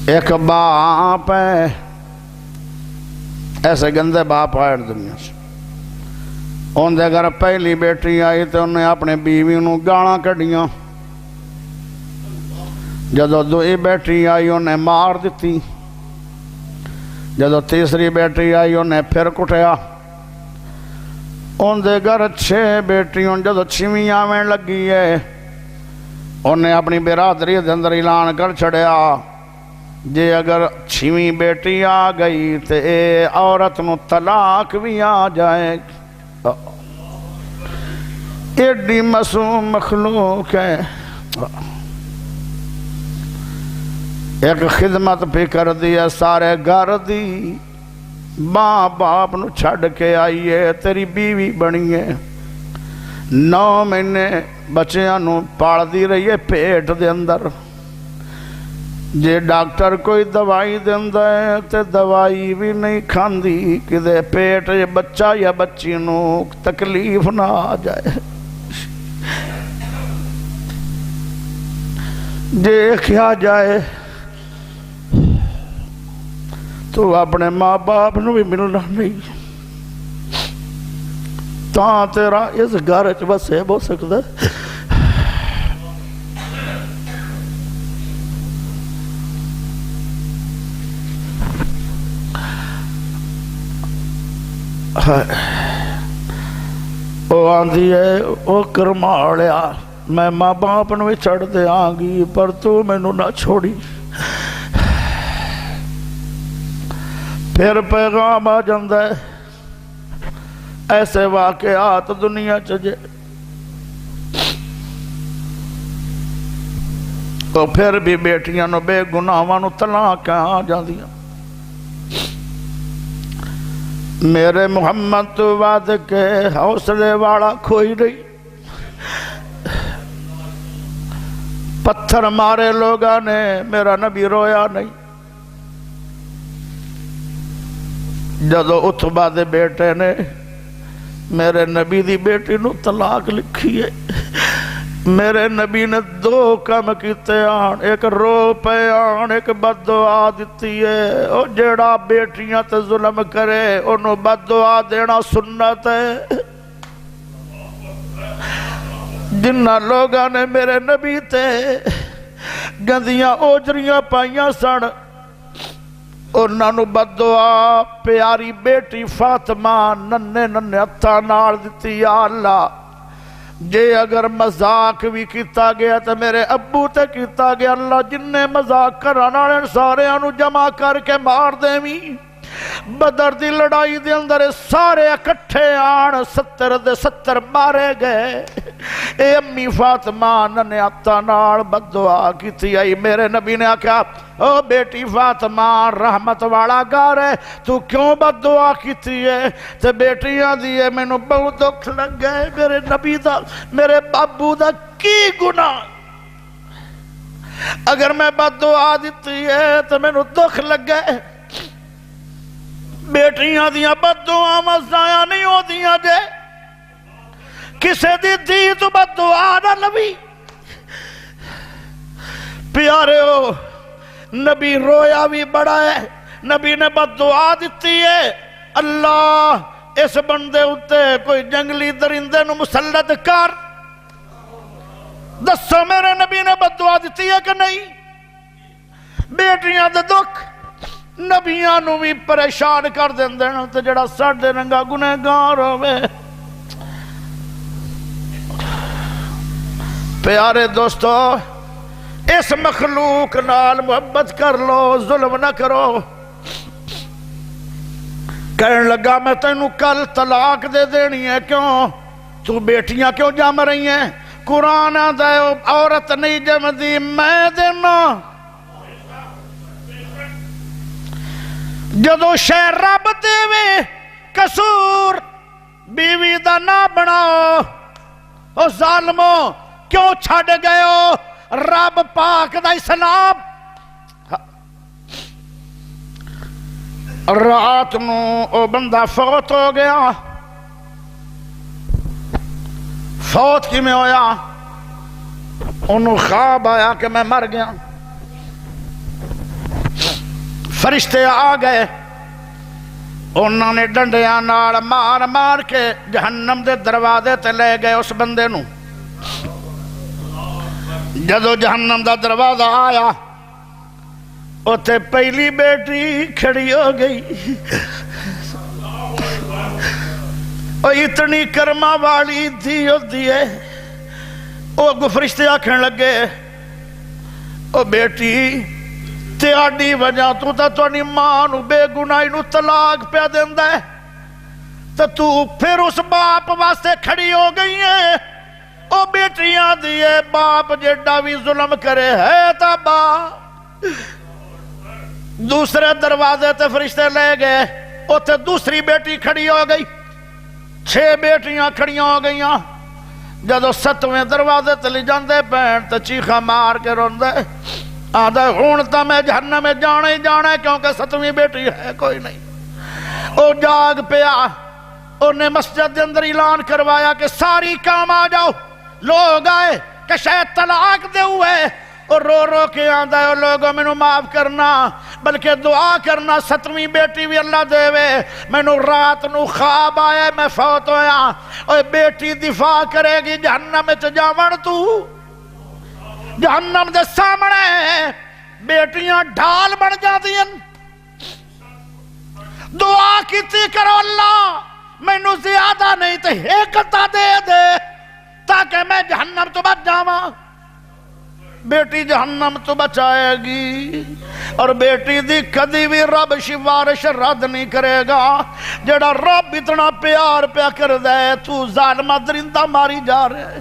ایک باپ ہے، ایسے گندے باپ آئے دنیا سے، ان دے گھر پہلی بیٹی آئی تو انہیں اپنے بیوی نو گالاں کڈیاں، جدو دوئی بیٹی آئی انہیں مار دیتی، جدو تیسری بیٹی آئی انہیں پھر کٹیا، ان دے گھر 6 بیٹیوں جدو 6ویں آویں لگی ہے انہیں اپنی برادری دے اندر اعلان کر چھڑیا جے اگر 6ویں بیٹی آ گئی تے عورت نو طلاق بھی آ جائے، ایڈی معصوم مخلوق ہے۔ ایک خدمت بھی کر دیا سارے گھر دی، ماں باپ نو چھڑ کے آئیے، تیری بیوی بنی ہے، 9 مہینے بچیاں نو پال دی رہی ہے پیٹ دے اندر، جے ڈاکٹر کوئی دوائی دیندہ ہے تے دوائی بھی نہیں کھاندی کہ دے پیٹ بچہ یا بچی نو تکلیف نہ آ جائے، جے کیا جائے تو اپنے ماں باپ نو بھی ملنا نہیں، تاں تیرا اس گھر چ بسے ہو سکتا وہ آندھی ہے وہ کرماڑیا میں ماں باپ نو بھی چھڑ دے آنگی پر تو مینو نہ چھوڑی، پھر پیغام آ جاندہ ہے ایسے واقعات دنیا چجے، تو پھر بھی بیٹیاں نو بے گناہاں نو طلاق آ جاندیاں۔ میرے محمد تو وعد کے حوصلے والا کوئی نہیں، پتھر مارے لوگاں نے میرا نبی رویا نہیں، جدو اتبا دے بیٹے نے میرے نبی دی بیٹی نو طلاق لکھی ہے، میرے نبی نے 2 کام کیتے آن، ایک رو پہ آن، ایک بد دعا دیتی ہے، او جیڑا بیٹیاں تے ظلم کرے انہوں بد دعا دینا سنت ہے۔ جنہ لوگاں نے میرے نبی تے گندیاں اوجریاں پائیاں سن انہاں نو بد دعا پیاری بیٹی فاطمہ ننے ننے ہتھاں نال دتی، یا اللہ جے اگر مذاق بھی کیتا گیا تو میرے ابو تے کیتا گیا، اللہ جننے مذاق کرن والے سارے انو جمع کر کے مار دیویں، بدر دی لڑائی دے اندر سارے اکٹھے آن 70 دے 70 مارے گئے، اے امی فاطمہ ننے ہتھاں نال بد دعا کیتی آئی، میرے نبی نے آکھا او بیٹی فاطمہ رحمت والا گھر ہے تو کیوں بد دعا کیتی ہے؟ تے بیٹیاں دیئے میں نو بہت دکھ لگ گئے، میرے نبی دا میرے بابو دا کی گناہ، اگر میں بد دعا دیتی ہے تو میں نو دکھ لگ گئے، بیٹیاں دیاں بد دعا ضائع نہیں ہو دیاں جے کسے دی تو بد دعا نہ نبی پیارے ہو، نبی رویا بھی بڑا ہے، نبی نے بد دعا دیتی ہے، اللہ اس بندے ہوتے کوئی جنگلی درندے نو مسلط کر، دسو میرے نبی نے بد دعا دیتی ہے کہ نہیں؟ بیٹیاں دے دکھ نبیاں نو بھی پریشان کر دیں دینا تے جڑا ساڑھے رنگا گنہگار ہوئے۔ پیارے دوستو اس مخلوق نال محبت کر لو، ظلم نہ کرو۔ کہنے لگا میں تینوں کل طلاق دے دینی ہے، کیوں؟ تو بیٹیاں کیوں جم رہی ہیں؟ قرآن دے عورت نہیں جم دی میں دینا، جدو شہر رب دے وے قصور بیوی دا نہ بناؤ، او ظالمو کیوں چھڑ گئے ہو رب پاک دا اسلام؟ رات نو او بندہ فوت ہو گیا، فوت کی میں ہویا، انہوں خواب آیا کہ میں مر گیا، فرشتے آ گئے، انہوں نے ڈنڈیاں نال مار مار کے جہنم دے دروازے تے لے گئے اس بندے نو۔ جدو جہنم دا دروازہ آیا اوتے پہلی بیٹی کھڑی ہو گئی، اور اتنی کرما والی تھی ہوتی ہے۔ وہ فرشتے آکھن لگے، او بیٹی تیاڈی وجہ تو تہاڈی ماں نو بے گناہی نو طلاق پیا دیندا ہے، تو پھر اس باپ واسطے کھڑی ہو گئی ہے۔ او بیٹیاں دیے باپ جیڑا بھی ظلم کرے ہے تا باپ۔ دوسرے دروازے تے فرشتے لے گئے، اوتے دوسری بیٹی کھڑی ہو گئی، 6 بیٹیاں کھڑیاں ہو گئیاں۔ جدو 7ویں دروازے تے لے جاندے پین تے چیخا مار کے روندے، آدھا ہون تا میں جہنم میں جانا ہی جانا ہے، کیونکہ 7ویں بیٹی ہے کوئی نہیں۔ او جاگ پیا، انہیں مسجد دے اندر اعلان کروایا کہ ساری کام آ جاؤ۔ لوگ آئے کہ شاید طلاق دے ہوئے، اور رو رو کے آندہ ہے لوگوں میں نو معاف کرنا، بلکہ دعا کرنا 7ویں بیٹی بھی اللہ دے وے۔ میں نو رات نو خواب آیا میں فوت ہویا، اور بیٹی دفاع کرے گی جہنم میں جاون تو۔ جہنم دے سامنے بیٹیاں ڈھال بن جاتی ہیں۔ دعا کیتی کرو اللہ میں نو زیادہ نہیں تے ایکتا دے دے تاکہ میں جہنم تو بچ جاواں۔ بیٹی جہنم تو بچائے گی، اور بیٹی دی کدی بھی رب سفارش رد نہیں کرے گا۔ جڑا رب اتنا پیار پیا کر دے تو ظالمہ درندہ ماری جا رہے